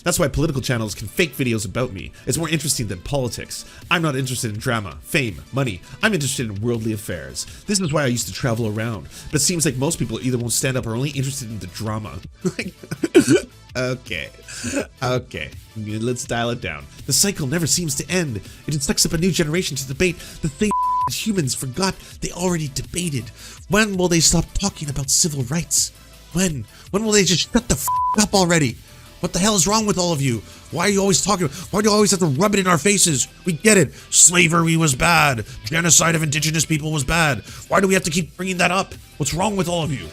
That's why political channels can fake videos about me. It's more interesting than politics. I'm not interested in drama, fame, money. I'm interested in worldly affairs. This is why I used to travel around. But it seems like most people either won't stand up or are only interested in the drama. Okay, let's dial it down. The cycle never seems to end. It just sucks up a new generation to debate the thing humans forgot they already debated. When will they stop talking about civil rights? When will they just shut the up already? What the hell is wrong with all of you? Why are you always talking? Why do you always have to rub it in our faces? We get it. Slavery was bad. Genocide of indigenous people was bad. Why do we have to keep bringing that up? What's wrong with all of you?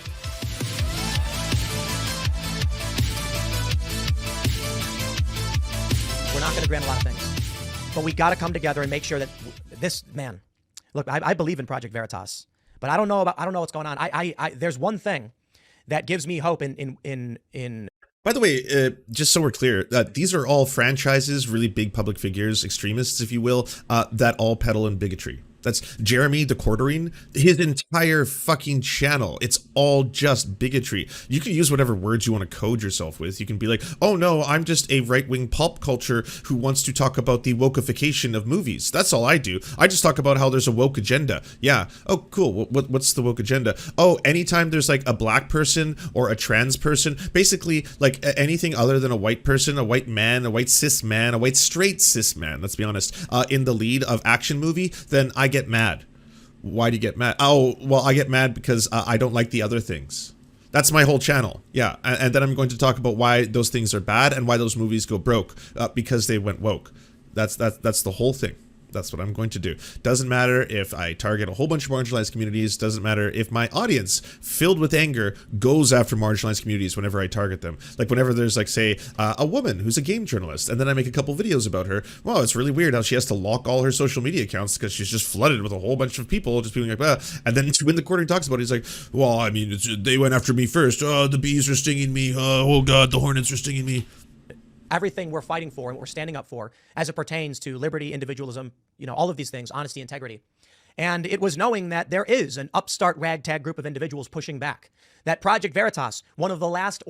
We're not going to grant a lot of things, but we got to come together and make sure that this man. Look, I believe in Project Veritas, but I don't know what's going on. There's one thing that gives me hope in. By the way, just so we're clear, these are all franchises, really big public figures, extremists, if you will, that all peddle in bigotry. That's Jeremy the Quartering, his entire fucking channel. It's all just bigotry. You can use whatever words you want to code yourself with. You can be like, oh no, I'm just a right-wing pulp culture who wants to talk about the wokeification of movies. That's all I do. I just talk about how there's a woke agenda. Yeah. Oh, cool. What's the woke agenda? Oh, anytime there's like a black person or a trans person, basically like anything other than a white person, a white man, a white cis man, a white straight cis man, let's be honest, in the lead of action movie, then I get mad. Why do you get mad? Oh, well, I get mad because I don't like the other things. That's my whole channel. Yeah, and then I'm going to talk about why those things are bad and why those movies go broke because they went woke. That's the whole thing. That's what I'm going to do. Doesn't matter if I target a whole bunch of marginalized communities. Doesn't matter if my audience, filled with anger, goes after marginalized communities whenever I target them. Like whenever there's like, say, a woman who's a game journalist, and then I make a couple videos about her. Well, it's really weird how she has to lock all her social media accounts because she's just flooded with a whole bunch of people just being like, ah. And then when the Quartering talks about it, he's like, well, I mean, they went after me first. Oh, the bees are stinging me. Oh God, the hornets are stinging me. Everything we're fighting for and what we're standing up for as it pertains to liberty, individualism, you know, all of these things, honesty, integrity. And it was knowing that there is an upstart ragtag group of individuals pushing back. That Project Veritas, one of the last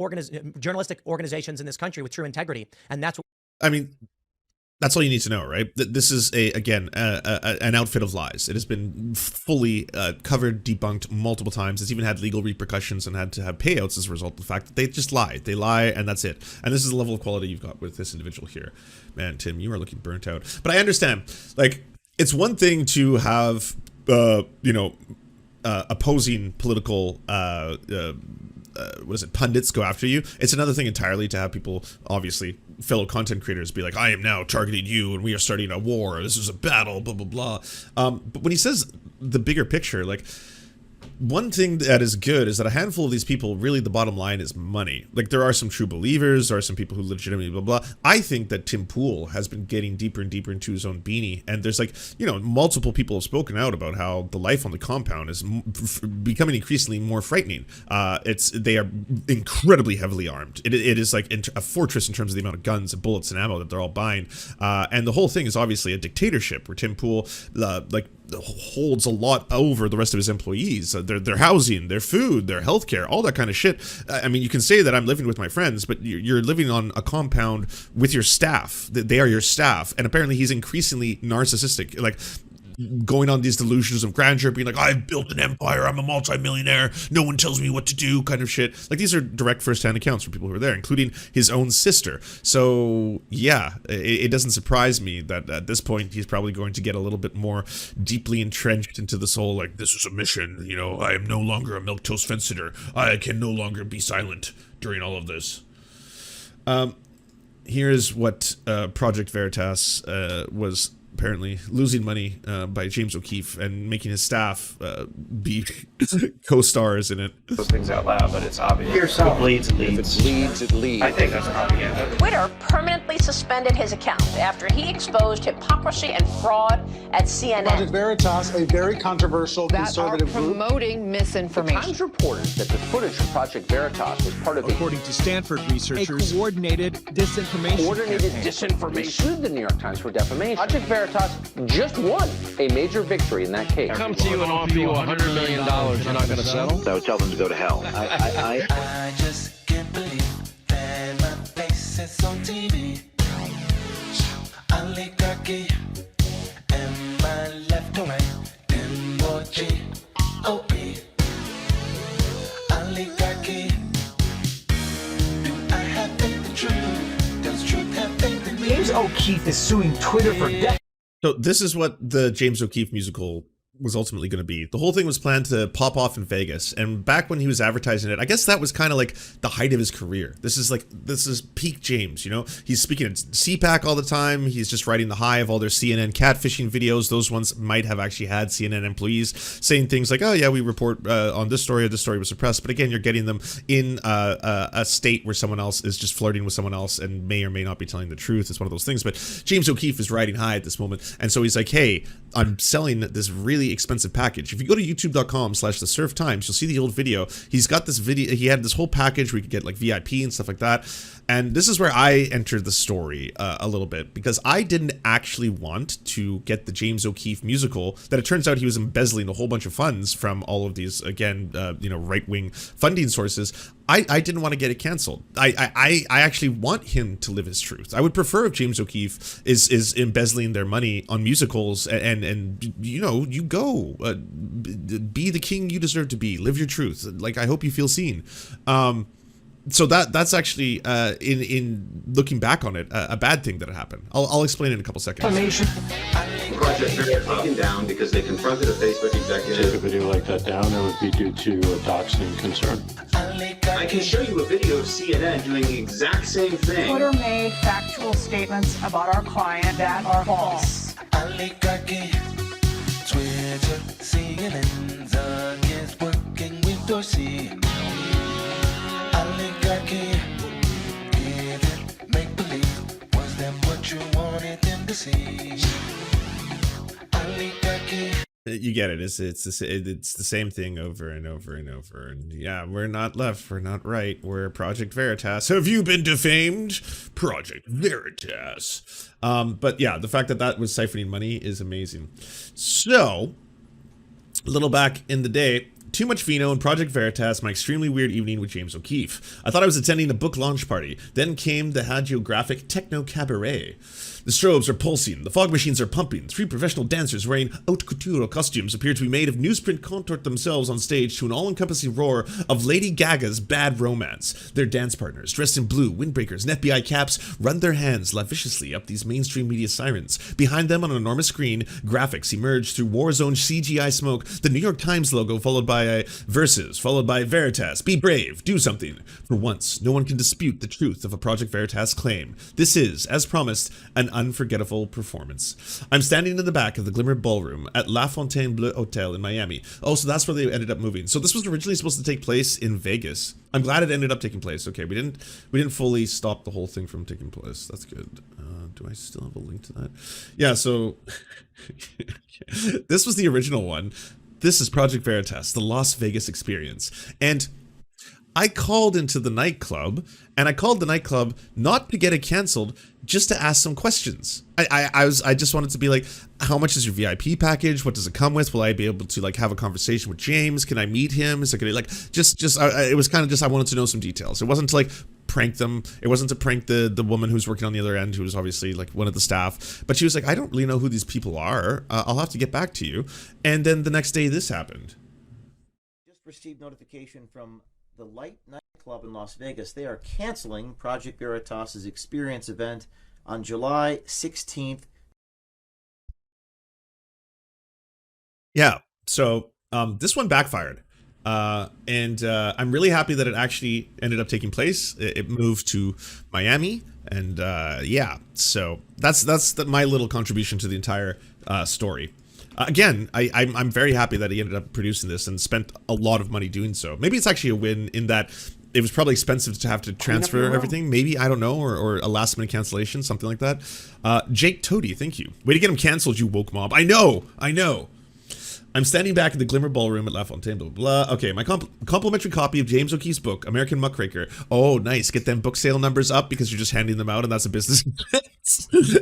journalistic organizations in this country with true integrity. And that's what I mean, that's all you need to know, right? This is an outfit of lies. It has been fully covered, debunked multiple times. It's even had legal repercussions and had to have payouts as a result of the fact that they just lie. They lie, and that's it. And this is the level of quality you've got with this individual here. Man, Tim, you are looking burnt out. But I understand. Like, it's one thing to have, opposing political pundits go after you. It's another thing entirely to have people, obviously fellow content creators, be like, I am now targeting you and we are starting a war, this is a battle, blah blah blah. But when he says the bigger picture, like, one thing that is good is that a handful of these people, really the bottom line is money. Like, there are some true believers, there are some people who legitimately blah blah. I think that Tim Pool has been getting deeper and deeper into his own beanie, and there's like, multiple people have spoken out about how the life on the compound is becoming increasingly more frightening. They are incredibly heavily armed. It is like a fortress in terms of the amount of guns and bullets and ammo that they're all buying, and the whole thing is obviously a dictatorship where Tim Pool holds a lot over the rest of his employees, their housing, their food, their healthcare, all that kind of shit. I mean, you can say that I'm living with my friends, but you're living on a compound with your staff. They are your staff, and apparently he's increasingly narcissistic, like going on these delusions of grandeur, being like, I've built an empire, I'm a multimillionaire, no one tells me what to do, kind of shit. Like, these are direct first-hand accounts from people who are there, including his own sister. So yeah, it doesn't surprise me that at this point he's probably going to get a little bit more deeply entrenched into this whole, like, this is a mission, I am no longer a milquetoast fence sitter, I can no longer be silent during all of this. Here's what Project Veritas was apparently losing money by James O'Keefe and making his staff be co-stars in it. Those things out loud, but it's obvious. It bleeds, it leads. If it bleeds, it leads. I think that's propaganda. Twitter permanently suspended his account after he exposed hypocrisy and fraud at CNN. Project Veritas, a very controversial conservative group, promoting misinformation. The Times reported that the footage from Project Veritas was part of according to Stanford researchers, a coordinated disinformation disinformation. They sued the New York Times for defamation. Project Veritas just won a major victory in that case. Come to you and offer you $100 million. You're not going to settle? So tell them to go to hell. I just can't believe that my face faces on TV. Oligarchy. Am I left or right? M-O-G. O-P. Oligarchy. Do I have faith in truth? Does truth have faith in me? James O'Keefe is suing Twitter for debt. So this is what the James O'Keefe musical was ultimately going to be. The whole thing was planned to pop off in Vegas, and back when he was advertising it, I guess that was kind of like the height of his career. This is peak James, you know? He's speaking at CPAC all the time. He's just riding the high of all their CNN catfishing videos. Those ones might have actually had CNN employees saying things like, oh yeah, we report on this story, or this story was suppressed. But again, you're getting them in a state where someone else is just flirting with someone else and may or may not be telling the truth. It's one of those things. But James O'Keefe is riding high at this moment, and so he's like, hey, I'm selling this really expensive package. If you go to youtube.com/the Serf Times, you'll see the old video. He's got this video, he had this whole package where you could get like VIP and stuff like that. And this is where I entered the story a little bit, because I didn't actually want to get the James O'Keefe musical, that it turns out he was embezzling a whole bunch of funds from all of these, again, right-wing funding sources. I didn't want to get it canceled. I actually want him to live his truth. I would prefer if James O'Keefe is embezzling their money on musicals and you know, you go be the king you deserve to be, live your truth. Like, I hope you feel seen. So that's actually in looking back on it, a bad thing that happened. I'll explain it in a couple seconds. Project Veritas taken down because they confronted a Facebook executive. Take a video like that down, it would be due to a doxing concern. I can show you a video of CNN doing the exact same thing. Twitter made factual statements about our client that are false. Oligarchy. Twitter, CNN, Zuck is working with Dorsey. Oligarchy. Give it make believe. Was that what you wanted them to see? Oligarchy. You get it. It's the same thing over and over and over. And yeah, we're not left, we're not right, we're Project Veritas. Have you been defamed? Project Veritas. But yeah, the fact that that was siphoning money is amazing. So, a little back in the day, too much vino and Project Veritas, my extremely weird evening with James O'Keefe. I thought I was attending a book launch party. Then came the hagiographic techno cabaret. The strobes are pulsing, the fog machines are pumping, 3 professional dancers wearing haute couture costumes appear to be made of newsprint contort themselves on stage to an all-encompassing roar of Lady Gaga's Bad Romance. Their dance partners, dressed in blue, windbreakers, and FBI caps, run their hands lasciviously up these mainstream media sirens. Behind them on an enormous screen, graphics emerge through war-zone CGI smoke, the New York Times logo followed by a verses, followed by Veritas, be brave, do something. For once, no one can dispute the truth of a Project Veritas claim. This is, as promised, an unforgettable performance. I'm standing in the back of the Glimmer Ballroom at La Fontainebleau Hotel in Miami. Oh, so that's where they ended up moving. So this was originally supposed to take place in Vegas. I'm glad it ended up taking place. Okay, we didn't fully stop the whole thing from taking place. That's good. Do I still have a link to that? Yeah, so this was the original one. This is Project Veritas, the Las Vegas experience. And I called into the nightclub, and I called the nightclub not to get it canceled, just to ask some questions. I just wanted to be like, how much is your VIP package? What does it come with? Will I be able to like have a conversation with James? Can I meet him? Is it gonna like it was kind of just I wanted to know some details. It wasn't to like prank them. It wasn't to prank the woman who's working on the other end, who was obviously like one of the staff. But she was like, I don't really know who these people are. I'll have to get back to you. And then the next day, this happened. Just received notification from the Light Nightclub in Las Vegas. They are canceling Project Veritas's experience event on July 16th. Yeah, so this one backfired. And I'm really happy that it actually ended up taking place. It moved to Miami, and yeah, so that's my little contribution to the entire story. Again, I'm very happy that he ended up producing this and spent a lot of money doing so. Maybe it's actually a win in that it was probably expensive to have to transfer everything. Maybe, I don't know, or a last minute cancellation, something like that. Jake Toady, thank you. Way to get him canceled, you woke mob. I know. I'm standing back in the Glimmer Ballroom at La Fontaine, blah, blah, blah. Okay, my complimentary copy of James O'Keefe's book, American Muckraker. Oh, nice. Get them book sale numbers up because you're just handing them out and that's a business.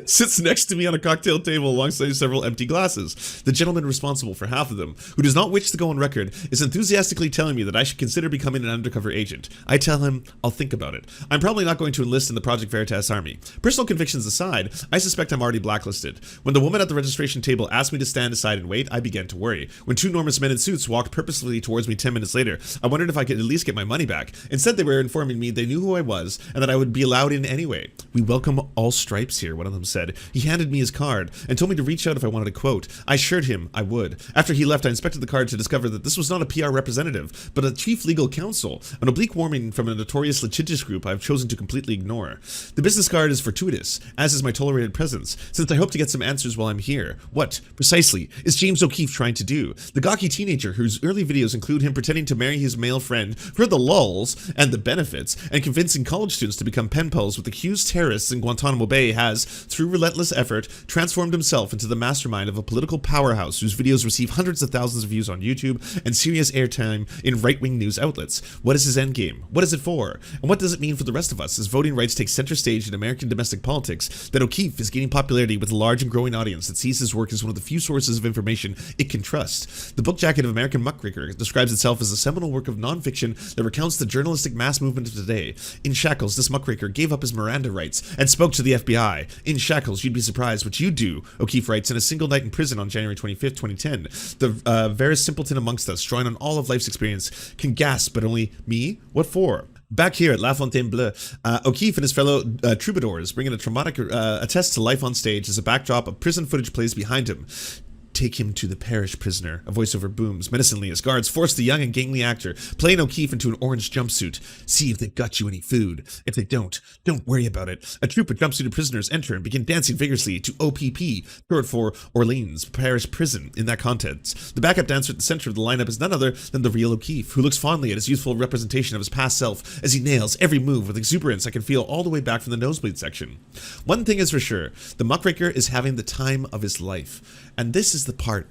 sits next to me on a cocktail table alongside several empty glasses. The gentleman responsible for half of them, who does not wish to go on record, is enthusiastically telling me that I should consider becoming an undercover agent. I tell him I'll think about it. I'm probably not going to enlist in the Project Veritas army. Personal convictions aside, I suspect I'm already blacklisted. When the woman at the registration table asked me to stand aside and wait, I began to worry. When two enormous men in suits walked purposefully towards me 10 minutes later, I wondered if I could at least get my money back. Instead, they were informing me they knew who I was and that I would be allowed in anyway. We welcome all stripes here, one of them said. He handed me his card and told me to reach out if I wanted a quote. I assured him I would. After he left, I inspected the card to discover that this was not a PR representative, but a chief legal counsel, an oblique warning from a notorious litigious group I've chosen to completely ignore. The business card is fortuitous, as is my tolerated presence, since I hope to get some answers while I'm here. What, precisely, is James O'Keefe trying to do? The gawky teenager whose early videos include him pretending to marry his male friend for the lulz and the benefits, and convincing college students to become pen pals with accused terrorists in Guantanamo Bay has, through relentless effort, transformed himself into the mastermind of a political powerhouse whose videos receive hundreds of thousands of views on YouTube and serious airtime in right-wing news outlets. What is his endgame? What is it for? And what does it mean for the rest of us as voting rights take center stage in American domestic politics, that O'Keefe is gaining popularity with a large and growing audience that sees his work as one of the few sources of information it can trust? The book jacket of American Muckraker describes itself as a seminal work of nonfiction that recounts the journalistic mass movement of today. In shackles, this muckraker gave up his Miranda rights and spoke to the FBI. In shackles, you'd be surprised what you do, O'Keefe writes in a single night in prison on January 25th, 2010. The veriest simpleton amongst us, drawing on all of life's experience, can gasp, but only me? What for? Back here at La Fontaine Bleue, O'Keefe and his fellow troubadours bring in a traumatic attest to life on stage as a backdrop of prison footage plays behind him. Take him to the parish, prisoner. A voiceover booms menacingly as guards force the young and gangly actor, playing O'Keefe, into an orange jumpsuit. See if they've got you any food. If they don't worry about it. A troop of jumpsuited prisoners enter and begin dancing vigorously to OPP, short for Orleans Parish Prison, in that context. The backup dancer at the center of the lineup is none other than the real O'Keefe, who looks fondly at his youthful representation of his past self as he nails every move with exuberance I can feel all the way back from the nosebleed section. One thing is for sure, the muckraker is having the time of his life. And this is the part.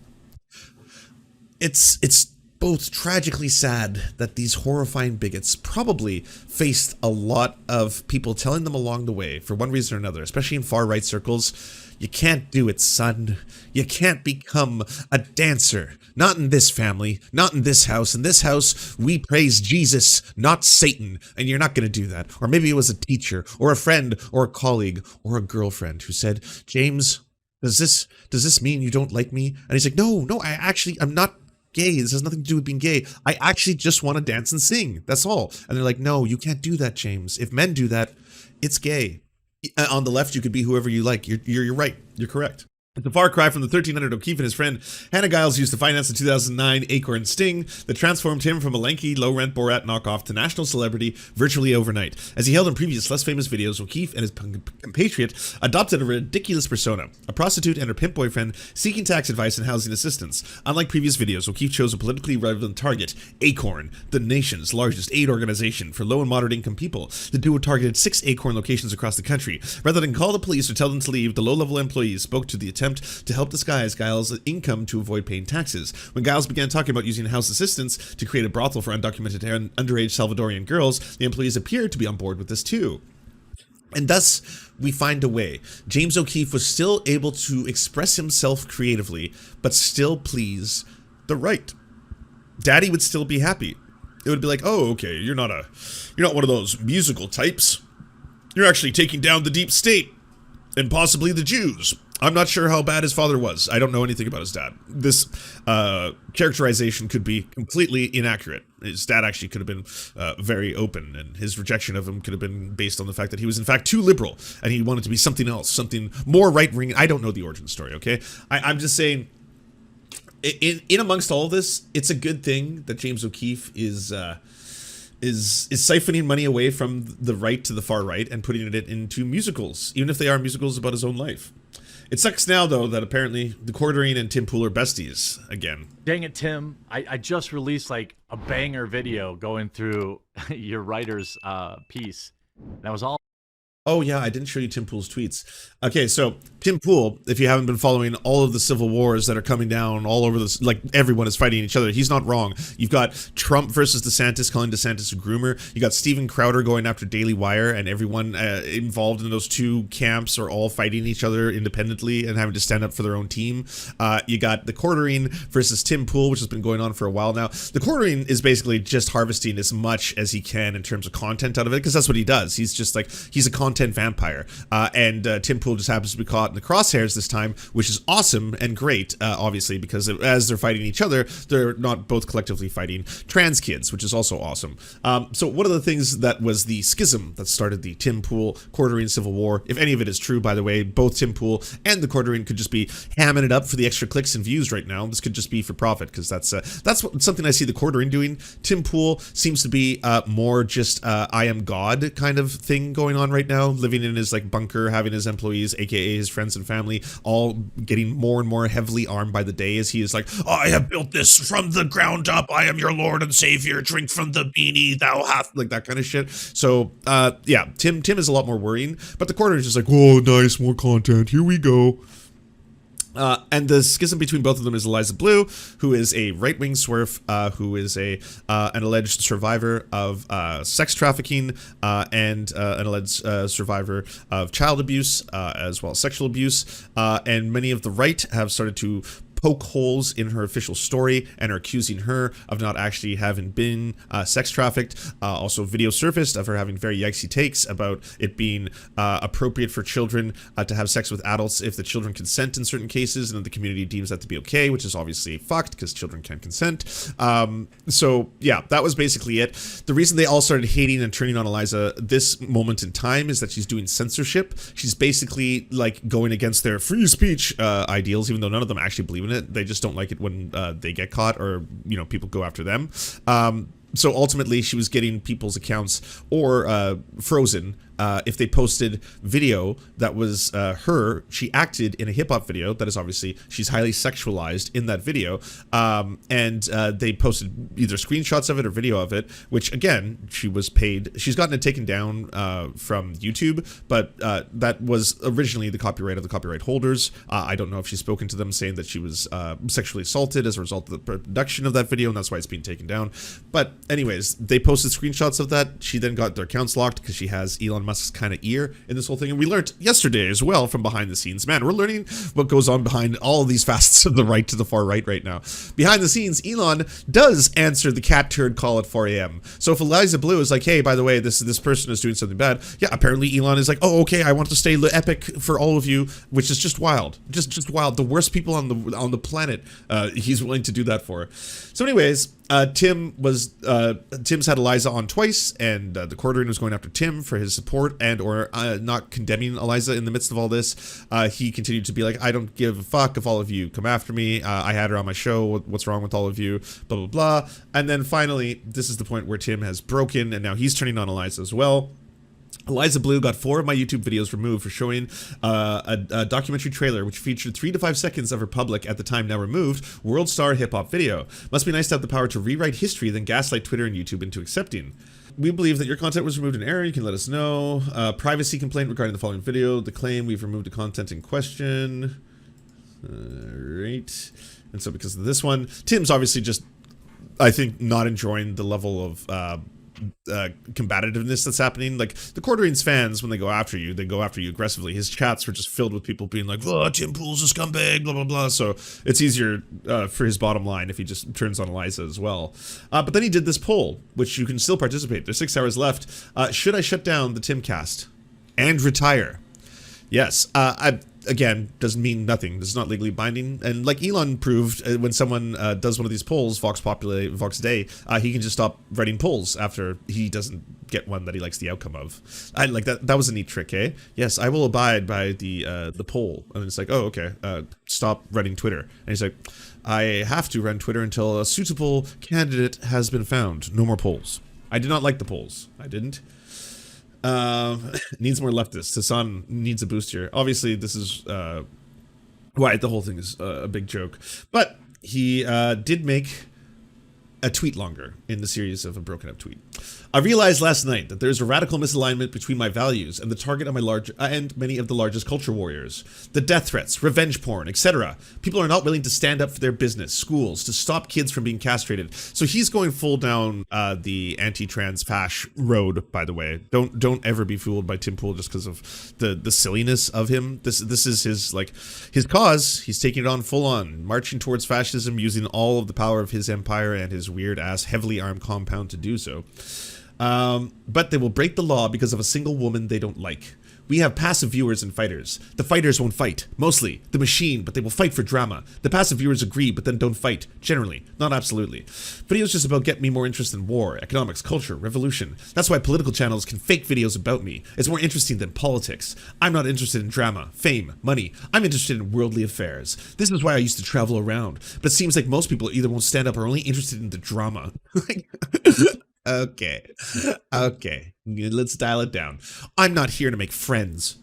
It's both tragically sad that these horrifying bigots probably faced a lot of people telling them along the way, for one reason or another, especially in far-right circles, you can't do it, son. You can't become a dancer. Not in this family, not in this house. In this house, we praise Jesus, not Satan, and you're not going to do that. Or maybe it was a teacher, or a friend, or a colleague, or a girlfriend who said, James, does this mean you don't like me? And he's like, no, I'm not gay. This has nothing to do with being gay. I actually just want to dance and sing. That's all. And they're like, no, you can't do that, James. If men do that, it's gay. On the left, you could be whoever you like. You're right. You're correct. It's a far cry from the 1300 O'Keefe and his friend Hannah Giles used to finance the 2009 Acorn Sting that transformed him from a lanky, low-rent Borat knockoff to national celebrity virtually overnight. As he held in previous, less famous videos, O'Keefe and his compatriot adopted a ridiculous persona, a prostitute and her pimp boyfriend seeking tax advice and housing assistance. Unlike previous videos, O'Keefe chose a politically relevant target, Acorn, the nation's largest aid organization for low and moderate income people. The duo targeted 6 Acorn locations across the country. Rather than call the police or tell them to leave, the low-level employees spoke to the attempt to help disguise Giles' income to avoid paying taxes. When Giles began talking about using house assistants to create a brothel for undocumented and underage Salvadorian girls, the employees appeared to be on board with this too. And thus, we find a way. James O'Keefe was still able to express himself creatively, but still please the right. Daddy would still be happy. It would be like, oh, okay, you're not one of those musical types. You're actually taking down the deep state and possibly the Jews. I'm not sure how bad his father was. I don't know anything about his dad. This characterization could be completely inaccurate. His dad actually could have been very open, and his rejection of him could have been based on the fact that he was in fact too liberal, and he wanted to be something else, something more right-wing. I don't know the origin story, okay? I'm just saying, in amongst all of this, it's a good thing that James O'Keefe is siphoning money away from the right to the far right and putting it into musicals, even if they are musicals about his own life. It sucks now, though, that apparently the Quarterine and Tim Pool are besties again. Dang it, Tim. I just released like a banger video going through your writer's piece. That was all Oh yeah, I didn't show you Tim Pool's tweets. Okay, so Tim Pool, if you haven't been following all of the civil wars that are coming down all over this, like everyone is fighting each other, he's not wrong. You've got Trump versus DeSantis, calling DeSantis a groomer. You got Steven Crowder going after Daily Wire, and everyone involved in those two camps are all fighting each other independently and having to stand up for their own team. You got the quartering versus Tim Pool, which has been going on for a while now. The quartering is basically just harvesting as much as he can in terms of content out of it, because that's what he does. He's just like, he's a content vampire. And Tim Pool just happens to be caught in the crosshairs this time, which is awesome and great, obviously, because as they're fighting each other, they're not both collectively fighting trans kids, which is also awesome. So one of the things that was the schism that started the Tim Pool quartering civil war, if any of it is true, by the way, both Tim Pool and the quartering could just be hamming it up for the extra clicks and views right now. This could just be for profit, because that's something I see the quartering doing. Tim Pool seems to be more just I am God kind of thing going on right now, living in his like bunker, having his employees, aka his friends and family, all getting more and more heavily armed by the day as he is like, I have built this from the ground up, I am your Lord and Savior, drink from the beanie thou hast, like that kind of shit. So yeah, Tim is a lot more worrying, but the quarter is just like, oh nice, more content, here we go. And the schism between both of them is Eliza Blue, who is a right-wing swerf, who is an alleged survivor of sex trafficking and an alleged survivor of child abuse, as well as sexual abuse. And many of the right have started to poke holes in her official story and are accusing her of not actually having been sex trafficked. Also, video surfaced of her having very yikesy takes about it being appropriate for children to have sex with adults if the children consent in certain cases, and the community deems that to be okay, which is obviously fucked because children can't consent. So yeah, that was basically it. The reason they all started hating and turning on Eliza this moment in time is that she's doing censorship. She's basically like going against their free speech ideals, even though none of them actually believe in it. They just don't like it when they get caught, or you know, people go after them. So ultimately she was getting people's accounts or frozen if they posted video that was she acted in a hip-hop video that is obviously, she's highly sexualized in that video, and they posted either screenshots of it or video of it, which again, she was paid, she's gotten it taken down from YouTube, but that was originally the copyright of the copyright holders. I don't know if she's spoken to them saying that she was sexually assaulted as a result of the production of that video, and that's why it's being taken down. But anyways, they posted screenshots of that. She then got their accounts locked because she has Elon Musk's kind of ear in this whole thing. And we learned yesterday as well from behind the scenes. Man, we're learning what goes on behind all of these facets of the right to the far right now. Behind the scenes, Elon does answer the cat turd call at 4 a.m. So if Eliza Blue is like, hey, by the way, this person is doing something bad, yeah, apparently Elon is like, oh, okay, I want to stay epic for all of you, which is just wild. Just wild. The worst people on the planet, he's willing to do that for. So anyways, Tim's had Eliza on twice, and the quartering was going after Tim for his support and or not condemning Eliza in the midst of all this. He continued to be like, I don't give a fuck if all of you come after me. I had her on my show. What's wrong with all of you? Blah, blah, blah. And then finally, this is the point where Tim has broken, and now he's turning on Eliza as well. Eliza Blue got 4 of my YouTube videos removed for showing a documentary trailer which featured 3 to 5 seconds of her public, at the time now removed, world star hip-hop video. Must be nice to have the power to rewrite history, then gaslight Twitter and YouTube into accepting. We believe that your content was removed in error. You can let us know. Privacy complaint regarding the following video. The claim, we've removed the content in question. Right. And so because of this one, Tim's obviously just, I think, not enjoying the level of combativeness that's happening. Like, the quartering's fans, when they go after you, they go after you aggressively. His chats were just filled with people being like, oh, Tim Pool's a scumbag, blah, blah, blah. So it's easier for his bottom line if he just turns on Eliza as well. But then he did this poll, which you can still participate. There's 6 hours left. Should I shut down the Timcast and retire? Yes. Again, doesn't mean nothing. This is not legally binding. And like Elon proved, when someone does one of these polls, Vox Day, he can just stop writing polls after he doesn't get one that he likes the outcome of. I like that. That was a neat trick, eh? Yes, I will abide by the poll. And it's like, oh, okay, stop running Twitter. And he's like, I have to run Twitter until a suitable candidate has been found. No more polls. I did not like the polls. I didn't. Needs more leftists. Hassan needs a boost here. Obviously, this is why the whole thing is a big joke. But he did make a tweet longer in the series of a broken up tweet. I realized last night that there's a radical misalignment between my values and the target of my large and many of the largest culture warriors. The death threats, revenge porn, etc. People are not willing to stand up for their business, schools, to stop kids from being castrated. So he's going full down the anti-trans fash road, by the way. Don't ever be fooled by Tim Pool just because of the silliness of him. This is his cause. He's taking it on full on, marching towards fascism, using all of the power of his empire and his weird ass heavily armed compound to do so. But they will break the law because of a single woman they don't like. We have passive viewers and fighters. The fighters won't fight, mostly. The machine, but they will fight for drama. The passive viewers agree, but then don't fight. Generally, not absolutely. Videos just about get me more interested in war, economics, culture, revolution. That's why political channels can fake videos about me. It's more interesting than politics. I'm not interested in drama, fame, money. I'm interested in worldly affairs. This is why I used to travel around. But it seems like most people either won't stand up or are only interested in the drama. Okay, let's dial it down. I'm not here to make friends.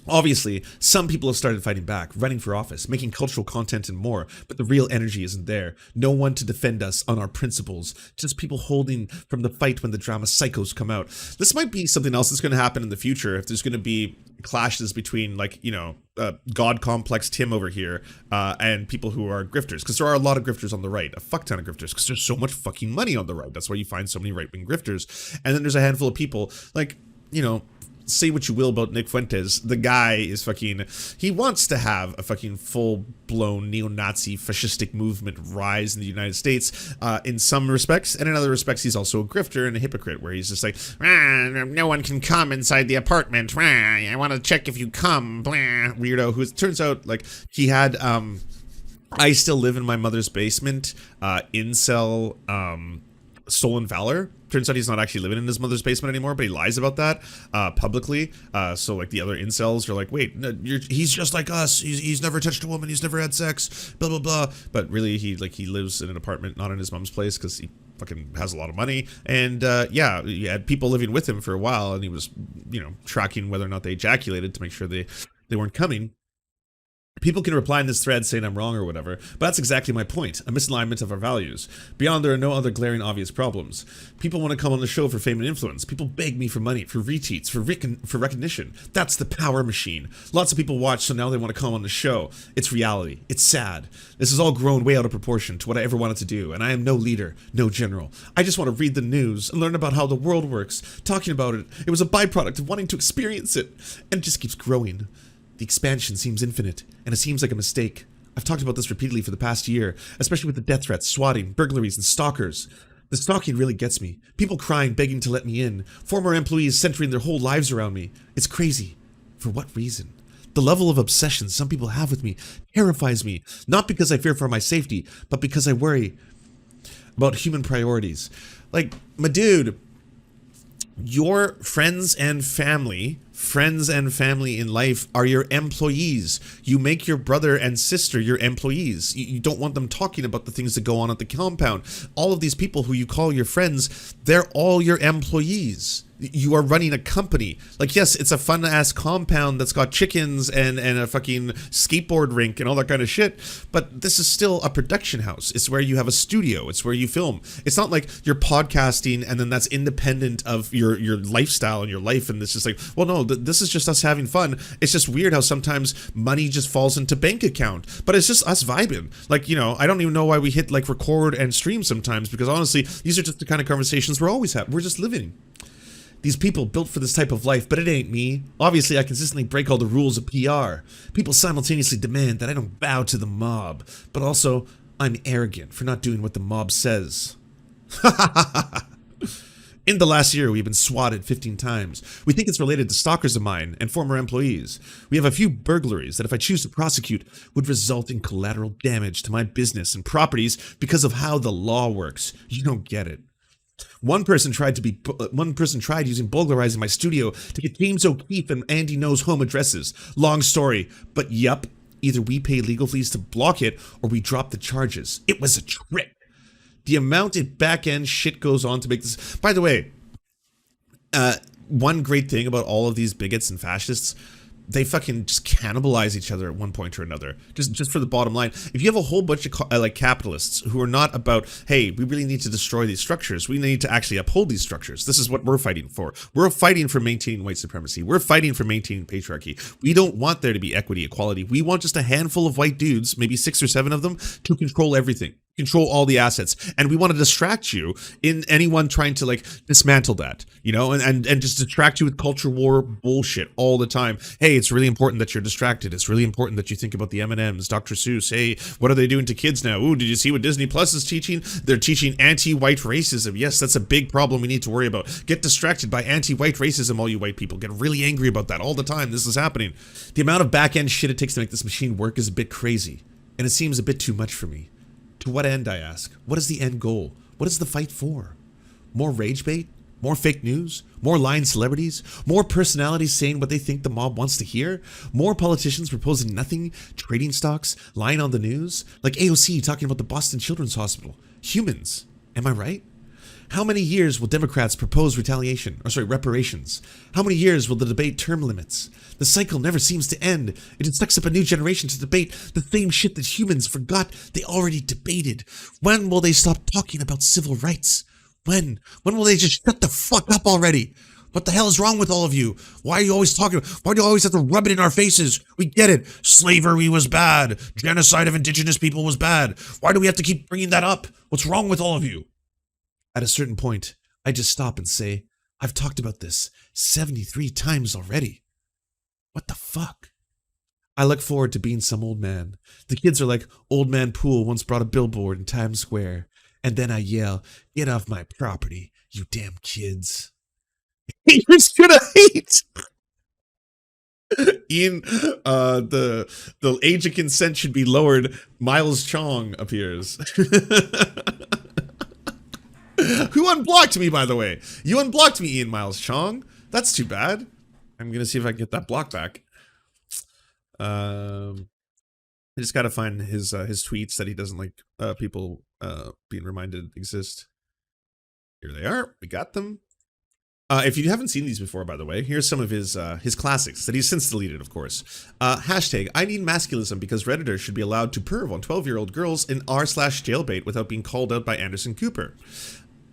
Obviously, some people have started fighting back, running for office, making cultural content and more, but the real energy isn't there. No one to defend us on our principles, just people holding from the fight when the drama psychos come out. This might be something else that's going to happen in the future if there's going to be clashes between, like, you know, God complex Tim over here and people who are grifters, because there are a lot of grifters on the right, a fuck ton of grifters, because there's so much fucking money on the right. That's why you find so many right-wing grifters. And then there's a handful of people, like, you know, say what you will about Nick Fuentes, the guy is fucking, he wants to have a fucking full-blown neo-Nazi fascistic movement rise in the United States in some respects, and in other respects he's also a grifter and a hypocrite, where he's just like, no one can come inside the apartment, I want to check if you come, weirdo, who it turns out, like, he had, I still live in my mother's basement, incel, stolen valor. Turns out he's not actually living in his mother's basement anymore, but he lies about that publicly. So like the other incels are like, wait, no, he's just like us. He's never touched a woman. He's never had sex. Blah blah blah. But really, he lives in an apartment, not in his mom's place, because he fucking has a lot of money. And yeah, he had people living with him for a while, and he was, you know, tracking whether or not they ejaculated to make sure they weren't coming. People can reply in this thread saying I'm wrong or whatever, but that's exactly my point, a misalignment of our values. Beyond, there are no other glaring obvious problems. People want to come on the show for fame and influence. People beg me for money, for retweets, for recognition. That's the power machine. Lots of people watch, so now they want to come on the show. It's reality. It's sad. This has all grown way out of proportion to what I ever wanted to do, and I am no leader, no general. I just want to read the news and learn about how the world works. Talking about it, it was a byproduct of wanting to experience it, and it just keeps growing. The expansion seems infinite, and it seems like a mistake. I've talked about this repeatedly for the past year, especially with the death threats, swatting, burglaries, and stalkers. The stalking really gets me. People crying, begging to let me in. Former employees centering their whole lives around me. It's crazy. For what reason? The level of obsession some people have with me terrifies me, not because I fear for my safety, but because I worry about human priorities. Like, my dude, your friends and family in life are your employees. You make your brother and sister your employees. You don't want them talking about the things that go on at the compound. All of these people who you call your friends, they're all your employees. You are running a company. Like, yes, it's a fun-ass compound that's got chickens and a fucking skateboard rink and all that kind of shit, but this is still a production house. It's where you have a studio. It's where you film. It's not like you're podcasting and then that's independent of your lifestyle and your life, and it's just like, well, no, this is just us having fun. It's just weird how sometimes money just falls into bank account, but it's just us vibing. Like, you know, I don't even know why we hit like record and stream sometimes, because honestly, these are just the kind of conversations we're always having. We're just living. These people built for this type of life, but it ain't me. Obviously, I consistently break all the rules of PR. People simultaneously demand that I don't bow to the mob, but also, I'm arrogant for not doing what the mob says. In the last year, we've been swatted 15 times. We think it's related to stalkers of mine and former employees. We have a few burglaries that, if I choose to prosecute, would result in collateral damage to my business and properties because of how the law works. You don't get it. One person tried using burglarizing my studio to get James O'Keefe and Andy No's home addresses. Long story, but yup, either we pay legal fees to block it or we drop the charges. It was a trick. The amount of back-end shit goes on to make this. By the way, one great thing about all of these bigots and fascists, they fucking just cannibalize each other at one point or another. Just for the bottom line. If you have a whole bunch of like capitalists who are not about, hey, we really need to destroy these structures. We need to actually uphold these structures. This is what we're fighting for. We're fighting for maintaining white supremacy. We're fighting for maintaining patriarchy. We don't want there to be equity, equality. We want just a handful of white dudes, maybe 6 or 7 of them, to control everything. Control all the assets, and we want to distract you in anyone trying to like dismantle that, you know, and just distract you with culture war bullshit all the time. Hey, it's really important that you're distracted. It's really important that you think about the M&Ms, Dr. Seuss. Hey, what are they doing to kids now? Ooh, did you see what Disney Plus is teaching? They're teaching anti-white racism. Yes, that's a big problem we need to worry about. Get distracted by anti-white racism, all you white people. Get really angry about that all the time. This is happening. The amount of back-end shit it takes to make this machine work is a bit crazy, and it seems a bit too much for me. To what end, I ask? What is the end goal? What is the fight for? More rage bait? More fake news? More lying celebrities? More personalities saying what they think the mob wants to hear? More politicians proposing nothing? Trading stocks? Lying on the news? Like AOC talking about the Boston Children's Hospital. Humans. Am I right? How many years will Democrats propose reparations? How many years will the debate term limits? The cycle never seems to end. It just sucks up a new generation to debate the same shit that humans forgot they already debated. When will they stop talking about civil rights? When? When will they just shut the fuck up already? What the hell is wrong with all of you? Why are you always talking? Why do you always have to rub it in our faces? We get it. Slavery was bad. Genocide of indigenous people was bad. Why do we have to keep bringing that up? What's wrong with all of you? At a certain point, I just stop and say, I've talked about this 73 times already. What the fuck? I look forward to being some old man. The kids are like, Old Man Poole once brought a billboard in Times Square. And then I yell, get off my property, you damn kids. You're just gonna hate. Ian, the age of consent should be lowered. Miles Chong appears. Who unblocked me, by the way? You unblocked me, Ian Miles Chong. That's too bad. I'm gonna see if I can get that block back. I just gotta find his tweets that he doesn't like people being reminded exist. Here they are. We got them. If you haven't seen these before, by the way, here's some of his classics that he's since deleted, of course. Hashtag, I need masculism because Redditors should be allowed to perv on 12-year-old girls in r/jailbait without being called out by Anderson Cooper.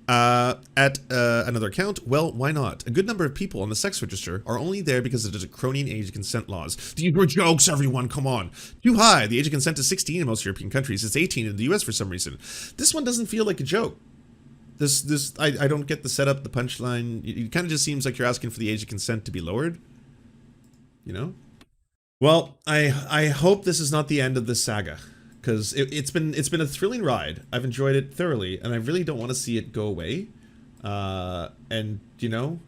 At another account, well, why not? A good number of people on the sex register are only there because of the draconian age of consent laws. These were jokes, everyone, come on. Too high. The age of consent is 16 in most European countries. It's 18 in the US for some reason. This one doesn't feel like a joke. I don't get the setup, the punchline. It kind of just seems like you're asking for the age of consent to be lowered. You know? Well, I hope this is not the end of this saga. Because it's been a thrilling ride. I've enjoyed it thoroughly, and I really don't want to see it go away. And you know,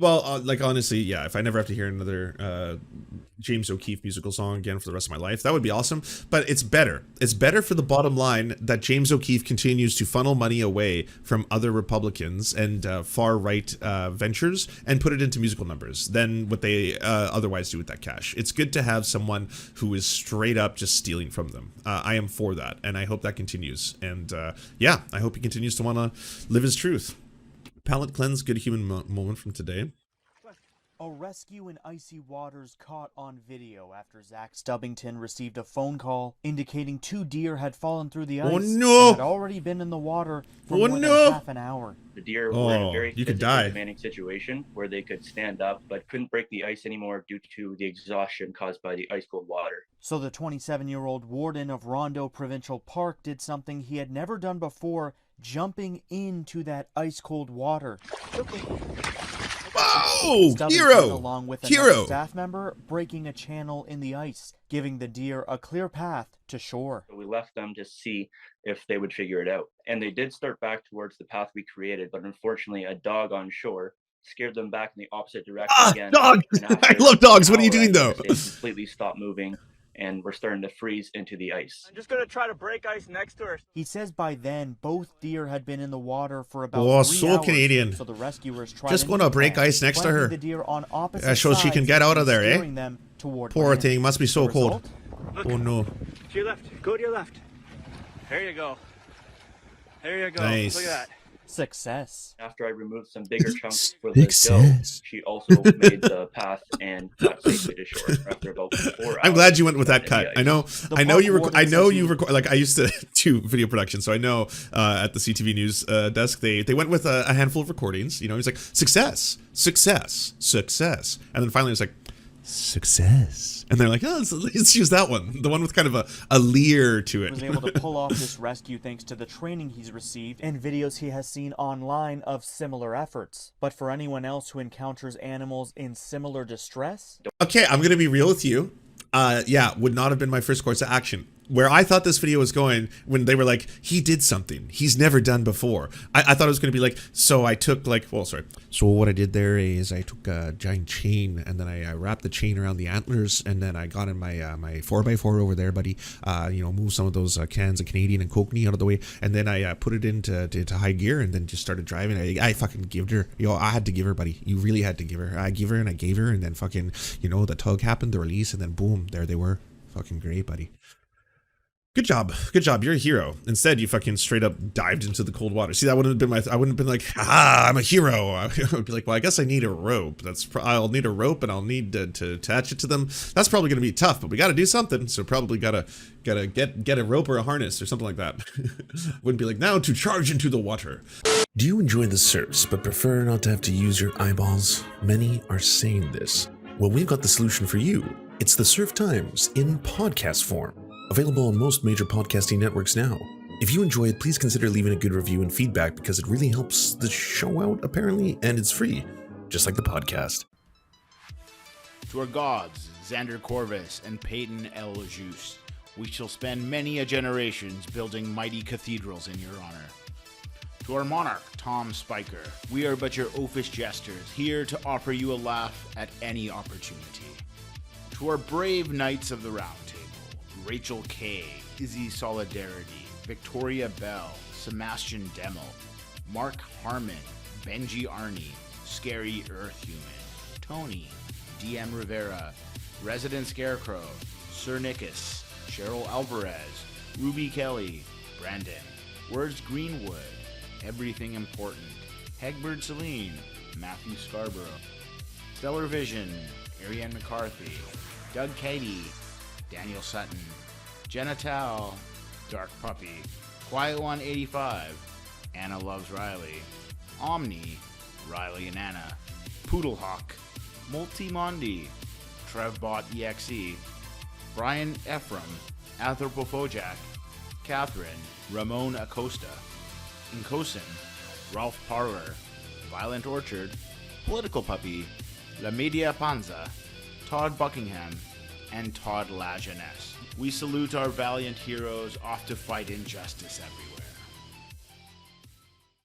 well, like honestly, yeah. If I never have to hear another James O'Keefe musical song again for the rest of my life, that would be awesome. But it's better. It's better for the bottom line that James O'Keefe continues to funnel money away from other Republicans and far-right ventures and put it into musical numbers than what they otherwise do with that cash. It's good to have someone who is straight up just stealing from them. I am for that, and I hope that continues. And yeah, I hope he continues to want to live his truth. Palette cleanse, good human moment from today. A rescue in icy waters caught on video after Zach Stubbington received a phone call indicating 2 deer had fallen through the ice and had already been in the water for more than half an hour. The deer were in a very demanding situation where they could stand up but couldn't break the ice anymore due to the exhaustion caused by the ice-cold water. So the 27-year-old warden of Rondo Provincial Park did something he had never done before, jumping into that ice-cold water. Whoa! Hero! Along with another staff member breaking a channel in the ice, giving the deer a clear path to shore. We left them to see if they would figure it out. And they did start back towards the path we created, but unfortunately a dog on shore scared them back in the opposite direction again. Dog! I love dogs. What are you doing though? They completely stopped moving. And we're starting to freeze into the ice. I'm just gonna try to break ice next to her. He says by then both deer had been in the water for about 3 hours. Canadian. So the rescuers tried just gonna break ice next to her. The deer on opposite so she can get out of there, eh? Them Poor thing, must be so cold. Look, oh no. To your left. Go to your left. There you go. There you go. Nice. Look at that. Success. After I removed some bigger chunks for the dough, she also made the path and got safely to shore after about 4 hours. I'm glad you went with that cut. I know you record. Like I used to do video production, so I know at the CTV News desk they went with a handful of recordings. You know, he's like success, success, success, and then finally it's like success, and they're like, oh, let's use that one, the one with kind of a leer to it. Was able to pull off this rescue thanks to the training he's received and videos he has seen online of similar efforts. But for anyone else who encounters animals in similar distress, okay, I'm gonna be real with you. Yeah, would not have been my first course of action. Where I thought this video was going, when they were like, he did something he's never done before. I thought it was going to be like, so I took like, well, sorry. So what I did there is I took a giant chain and then I wrapped the chain around the antlers, and then I got in my my 4x4 over there, buddy. You know, move some of those cans of Canadian and Coke out of the way, and then I put it into high gear and then just started driving. I fucking gave her, I had to give her, buddy. You really had to give her. I gave her and I gave her, and then fucking, the tug happened, the release, and then boom, there they were. Fucking great, buddy. Good job. Good job. You're a hero. Instead, you fucking straight up dived into the cold water. See, that wouldn't have been I wouldn't have been like, ah, I'm a hero. I would be like, well, I guess I need a rope. I'll need a rope and I'll need to attach it to them. That's probably going to be tough, but we got to do something. So probably gotta get a rope or a harness or something like that. Wouldn't be like, now to charge into the water. Do you enjoy the Serfs but prefer not to have to use your eyeballs? Many are saying this. Well, we've got the solution for you. It's the Serf Times in podcast form. Available on most major podcasting networks now. If you enjoy it, please consider leaving a good review and feedback because it really helps the show out, apparently, and it's free, just like the podcast. To our gods, Xander Corvus and Peyton L. Juste, we shall spend many a generations building mighty cathedrals in your honor. To our monarch, Tom Spiker, we are but your oafish jesters, here to offer you a laugh at any opportunity. To our brave knights of the Round Table, Rachel K, Izzy Solidarity, Victoria Bell, Sebastian Demo, Mark Harmon, Benji Arnie, Scary Earth Human, Tony, DM Rivera, Resident Scarecrow, Sir Nickus, Cheryl Alvarez, Ruby Kelly, Brandon, Words Greenwood, Everything Important, Hegbert Celine, Matthew Scarborough, Stellar Vision, Ariane McCarthy, Doug Cady, Daniel Sutton, Jenna Tao, Dark Puppy, Quiet One 85, Anna Loves Riley, Omni, Riley and Anna, Poodlehawk, Multimondi, Trevbot EXE, Brian Ephraim, Anthropophojack, Catherine, Ramon Acosta, Incosin, Ralph Parler, Violent Orchard, Political Puppy, La Media Panza, Todd Buckingham, and Todd La Jeunesse. We salute our valiant heroes off to fight injustice everywhere.